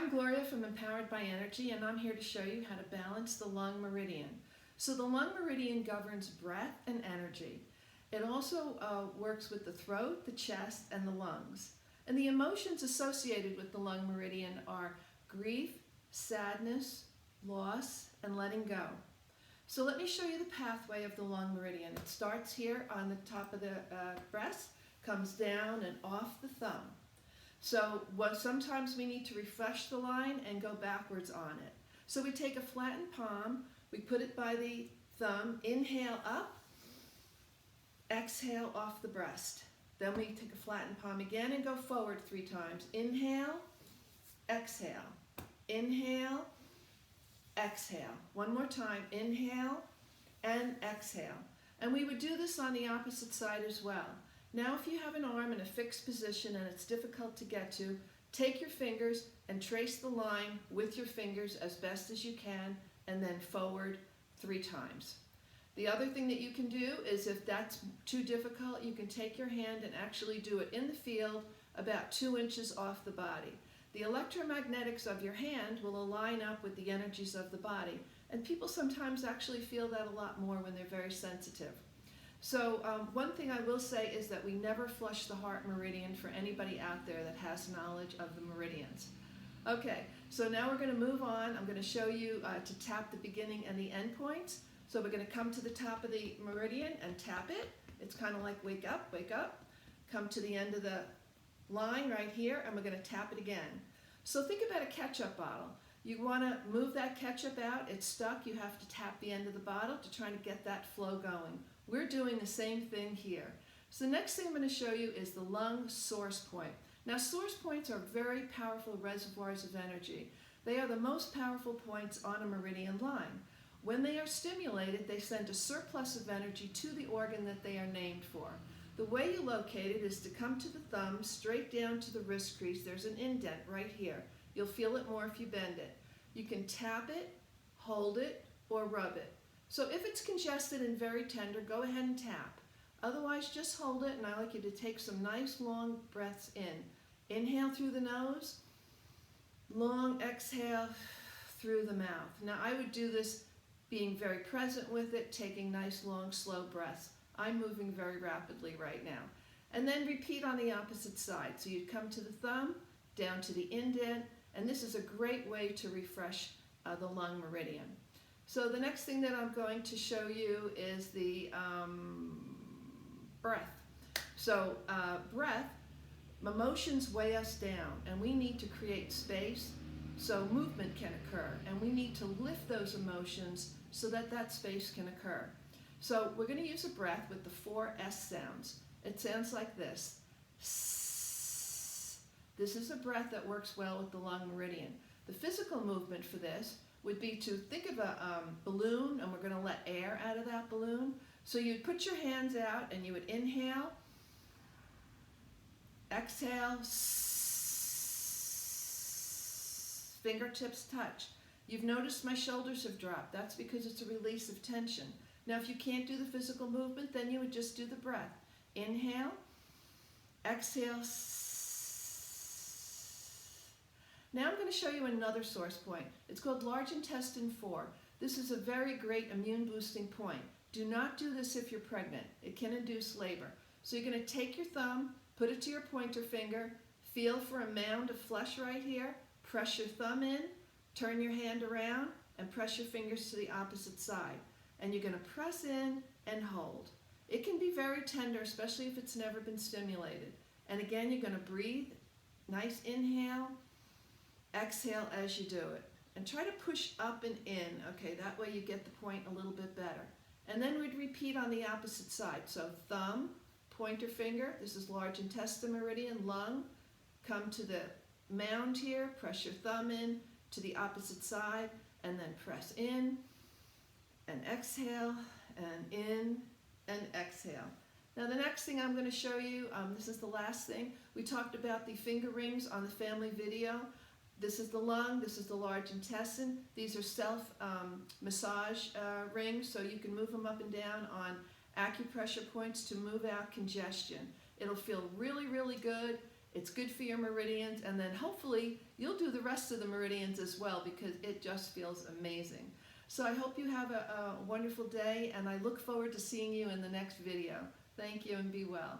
I'm Gloria from Empowered by Energy, and I'm here to show you how to balance the lung meridian. So the lung meridian governs breath and energy. It also works with the throat, the chest, and the lungs. And the emotions associated with the lung meridian are grief, sadness, loss, and letting go. So let me show you the pathway of the lung meridian. It starts here on the top of the breast, comes down and off the thumb. So sometimes we need to refresh the line and go backwards on it. So we take a flattened palm, we put it by the thumb, inhale up, exhale off the breast. Then we take a flattened palm again and go forward 3 times. Inhale, exhale, inhale, exhale. One more time, inhale and exhale. And we would do this on the opposite side as well. Now if you have an arm in a fixed position and it's difficult to get to, take your fingers and trace the line with your fingers as best as you can, and then forward 3 times. The other thing that you can do is, if that's too difficult, you can take your hand and actually do it in the field about 2 inches off the body. The electromagnetics of your hand will align up with the energies of the body, and people sometimes actually feel that a lot more when they're very sensitive. So one thing I will say is that we never flush the heart meridian for anybody out there that has knowledge of the meridians. Okay, so now we're going to move on. I'm going to show you to tap the beginning and the end points. So we're going to come to the top of the meridian and tap it. It's kind of like wake up, wake up. Come to the end of the line right here, and we're going to tap it again. So think about a ketchup bottle. You want to move that ketchup out, it's stuck, you have to tap the end of the bottle to try to get that flow going. We're doing the same thing here. So the next thing I'm going to show you is the lung source point. Now source points are very powerful reservoirs of energy. They are the most powerful points on a meridian line. When they are stimulated, they send a surplus of energy to the organ that they are named for. The way you locate it is to come to the thumb, straight down to the wrist crease. There's an indent right here. You'll feel it more if you bend it. You can tap it, hold it, or rub it. So if it's congested and very tender, go ahead and tap. Otherwise, just hold it, and I like you to take some nice long breaths in. Inhale through the nose, long exhale through the mouth. Now I would do this being very present with it, taking nice long slow breaths. I'm moving very rapidly right now. And then repeat on the opposite side. So you'd come to the thumb, down to the indent, and this is a great way to refresh the lung meridian. So the next thing that I'm going to show you is the breath. So breath, emotions weigh us down, and we need to create space so movement can occur, and we need to lift those emotions so that that space can occur. So we're going to use a breath with the 4 S sounds. It sounds like this. This is a breath that works well with the lung meridian. The physical movement for this would be to think of a balloon, and we're going to let air out of that balloon. So you'd put your hands out and you would inhale, exhale, fingertips touch. You've noticed my shoulders have dropped. That's because it's a release of tension. Now if you can't do the physical movement, then you would just do the breath. Inhale, exhale. Now I'm going to show you another source point. It's called large intestine 4. This is a very great immune boosting point. Do not do this if you're pregnant. It can induce labor. So you're going to take your thumb, put it to your pointer finger, feel for a mound of flesh right here, press your thumb in, turn your hand around, and press your fingers to the opposite side. And you're going to press in and hold. It can be very tender, especially if it's never been stimulated. And again, you're going to breathe. Nice inhale. Exhale as you do it. And try to push up and in. Okay, that way you get the point a little bit better. And then we'd repeat on the opposite side. So thumb, pointer finger, this is large intestine meridian, lung. Come to the mound here, press your thumb in to the opposite side, and then press in and exhale, and in and exhale. Now the next thing I'm going to show you, this is the last thing. We talked about the finger rings on the family video. This is the lung, this is the large intestine. These are self-massage rings, so you can move them up and down on acupressure points to move out congestion. It'll feel really, really good, It's good for your meridians, and then hopefully you'll do the rest of the meridians as well, because it just feels amazing. So I hope you have a wonderful day, and I look forward to seeing you in the next video. Thank you, and be well.